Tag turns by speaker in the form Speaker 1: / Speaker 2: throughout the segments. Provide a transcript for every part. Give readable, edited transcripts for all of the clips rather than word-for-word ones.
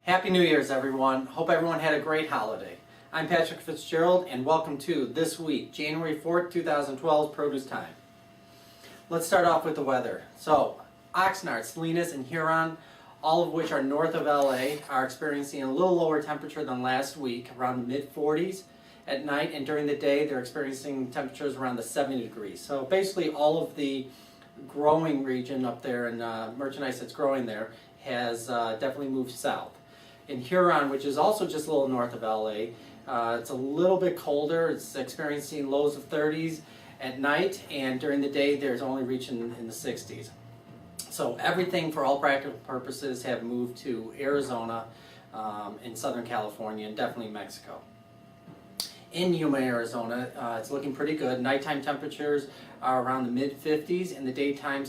Speaker 1: Happy New Year's, everyone. Hope everyone had a great holiday. I'm Patrick Fitzgerald, and welcome to This Week, January 4th, 2012, Produce Time. Let's start off with the weather. So, Oxnard, Salinas, and Huron, all of which are north of LA, are experiencing a little lower temperature than last week, around the mid-40s at night, and during the day they're experiencing temperatures around the 70 degrees. So basically all of the growing region up there and merchandise that's growing there has definitely moved south. In Huron, which is also just a little north of LA, it's a little bit colder. It's experiencing lows of 30s at night, and during the day there's only reaching in the 60s. So everything, for all practical purposes, have moved to Arizona, in Southern California, and definitely Mexico. In Yuma, Arizona, it's looking pretty good. Nighttime temperatures are around the mid-50s, and the daytime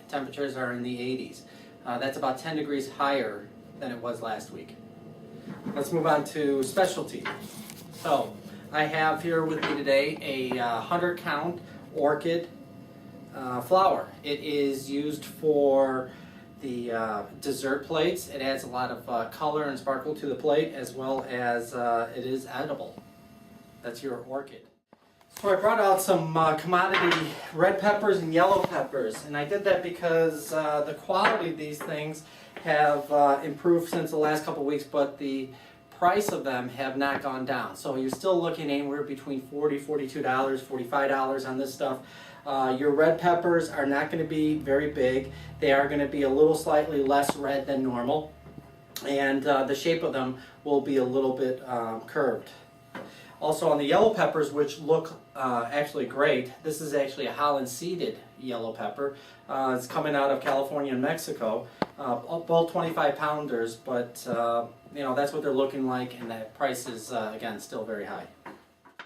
Speaker 1: temperatures are in the 80s. That's about 10 degrees higher than it was last week. Let's move on to specialty. So I have here with me today a 100-count orchid flower. It is used for the dessert plates. It adds a lot of color and sparkle to the plate, as well as it is edible. That's your orchid. So I brought out some commodity red peppers and yellow peppers, and I did that because the quality of these things have improved since the last couple of weeks, but the price of them have not gone down. So you're still looking anywhere between $40, $42, $45 on this stuff. Your red peppers are not going to be very big. They are going to be a little slightly less red than normal, and the shape of them will be a little bit curved. Also on the yellow peppers, which look actually great, this is actually a Holland seeded yellow pepper. It's coming out of California and Mexico. Both 25-pounders, but you know, that's what they're looking like, and that price is again still very high.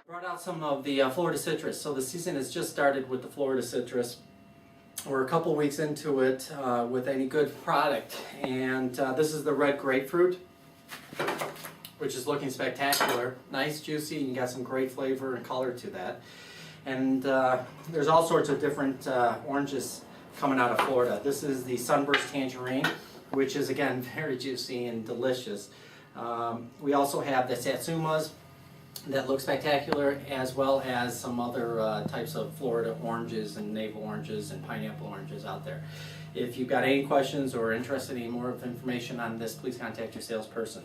Speaker 1: Brought out some of the Florida citrus. So the season has just started with the Florida citrus. We're a couple weeks into it with any good product, and this is the red grapefruit, which is looking spectacular. Nice, juicy, and you got some great flavor and color to that. And there's all sorts of different oranges coming out of Florida. This is the Sunburst Tangerine, which is again very juicy and delicious. We also have the Satsumas that look spectacular, as well as some other types of Florida oranges and navel oranges and pineapple oranges out there. If you've got any questions or interested in more information on this, please contact your salesperson.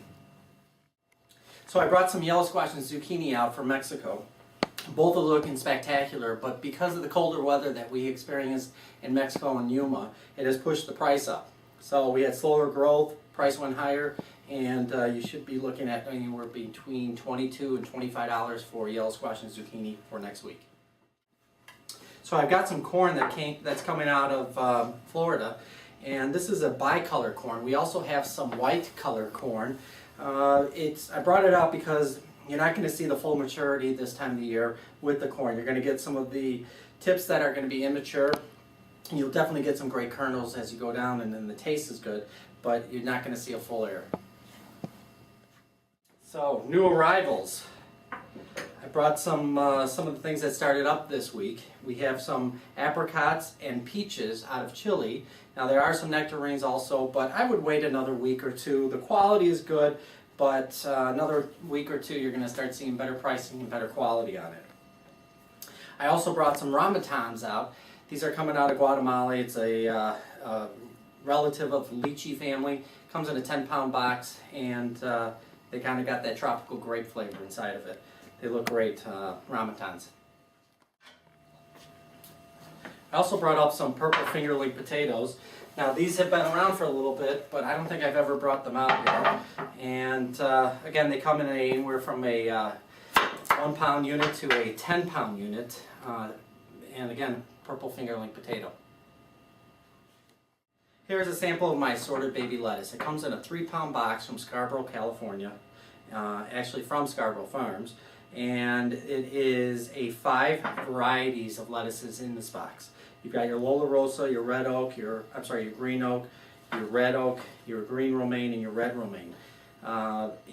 Speaker 1: So I brought some yellow squash and zucchini out from Mexico. Both are looking spectacular, but because of the colder weather that we experienced in Mexico and Yuma, it has pushed the price up. So we had slower growth, price went higher, and you should be looking at anywhere between $22 and $25 for yellow squash and zucchini for next week. So I've got some corn that's coming out of Florida, and this is a bicolor corn. We also have some white color corn. I brought it out because you're not going to see the full maturity this time of the year with the corn. You're going to get some of the tips that are going to be immature. You'll definitely get some great kernels as you go down, and then the taste is good, but you're not going to see a full ear. So, new arrivals. I brought some of the things that started up this week. We have some apricots and peaches out of Chile. Now there are some nectarines also, but I would wait another week or two. The quality is good, but another week or two you're going to start seeing better pricing and better quality on it. I also brought some ramutans out. These are coming out of Guatemala. It's a relative of the lychee family. Comes in a 10-pound box, and they kind of got that tropical grape flavor inside of it. They look great, ramutans. I also brought up some purple fingerling potatoes. Now these have been around for a little bit, but I don't think I've ever brought them out here. And again, they come in anywhere from a 1-pound unit to a 10-pound unit. And again, purple fingerling potato. Here's a sample of my assorted baby lettuce. It comes in a 3-pound box from Scarborough, California. Actually from Scarborough Farms. And it is 5 varieties of lettuces in this box. You've got your Lola Rosa, your red oak, your green oak, your red oak, your green romaine, and your red romaine.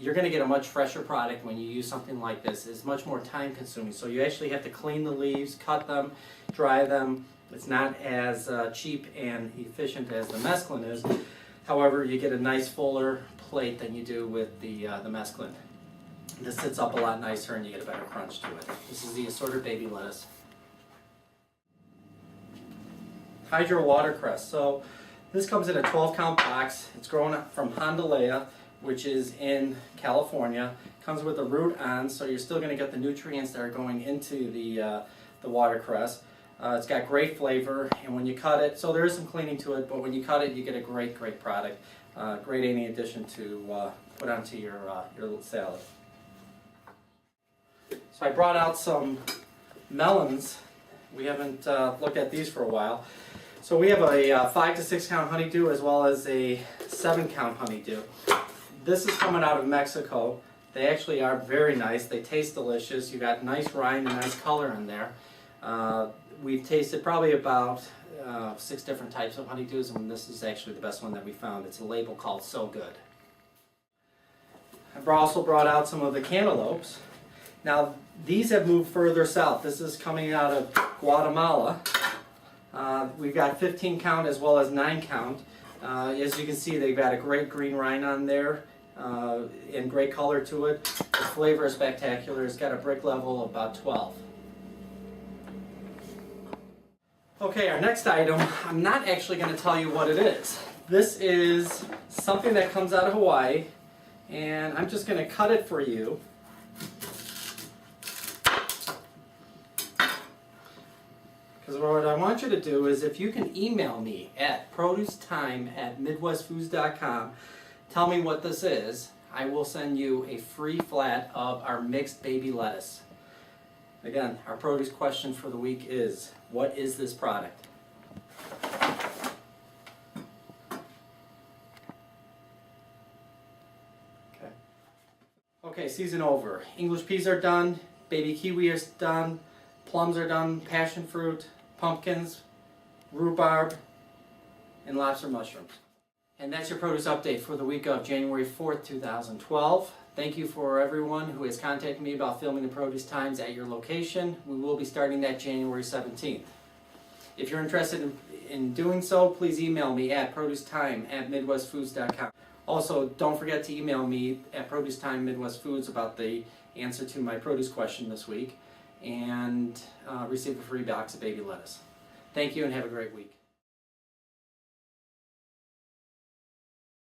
Speaker 1: You're going to get a much fresher product when you use something like this. It's much more time consuming. So you actually have to clean the leaves, cut them, dry them. It's not as cheap and efficient as the mesclun is. However, you get a nice fuller plate than you do with the mesclun. This sits up a lot nicer and you get a better crunch to it. This is the assorted baby lettuce. Hydro watercress. So this comes in a 12-count box. It's grown from Hondalea, which is in California. Comes with the root on, so you're still going to get the nutrients that are going into the watercress. It's got great flavor, and when you cut it, so there is some cleaning to it, but when you cut it, you get a great product. Great any addition to put onto your little salad. So I brought out some melons. We haven't looked at these for a while. So we have a 5 to 6 count honeydew as well as a 7 count honeydew. This is coming out of Mexico. They actually are very nice. They taste delicious. You got nice rind and nice color in there. We've tasted probably about 6 different types of honeydews, and this is actually the best one that we found. It's a label called So Good. I also brought out some of the cantaloupes. Now these have moved further south. This is coming out of Guatemala. We've got 15 count as well as 9 count. As you can see, they've got a great green rind on there and great color to it. The flavor is spectacular. It's got a brick level of about 12. Okay, our next item, I'm not actually going to tell you what it is. This is something that comes out of Hawaii, and I'm just going to cut it for you. Because what I want you to do is, if you can email me at producetime@midwestfoods.com, tell me what this is, I will send you a free flat of our mixed baby lettuce. Again, our produce question for the week is, what is this product? Okay, season over. English peas are done, baby kiwi is done, plums are done, passion fruit, pumpkins, rhubarb, and lobster mushrooms. And that's your produce update for the week of January 4th, 2012. Thank you for everyone who has contacted me about filming the produce times at your location. We will be starting that January 17th. If you're interested in doing so, please email me at producetime@midwestfoods.com. Also, don't forget to email me at producetime@midwestfoods about the answer to my produce question this week, and receive a free box of baby lettuce. Thank you and have a great week.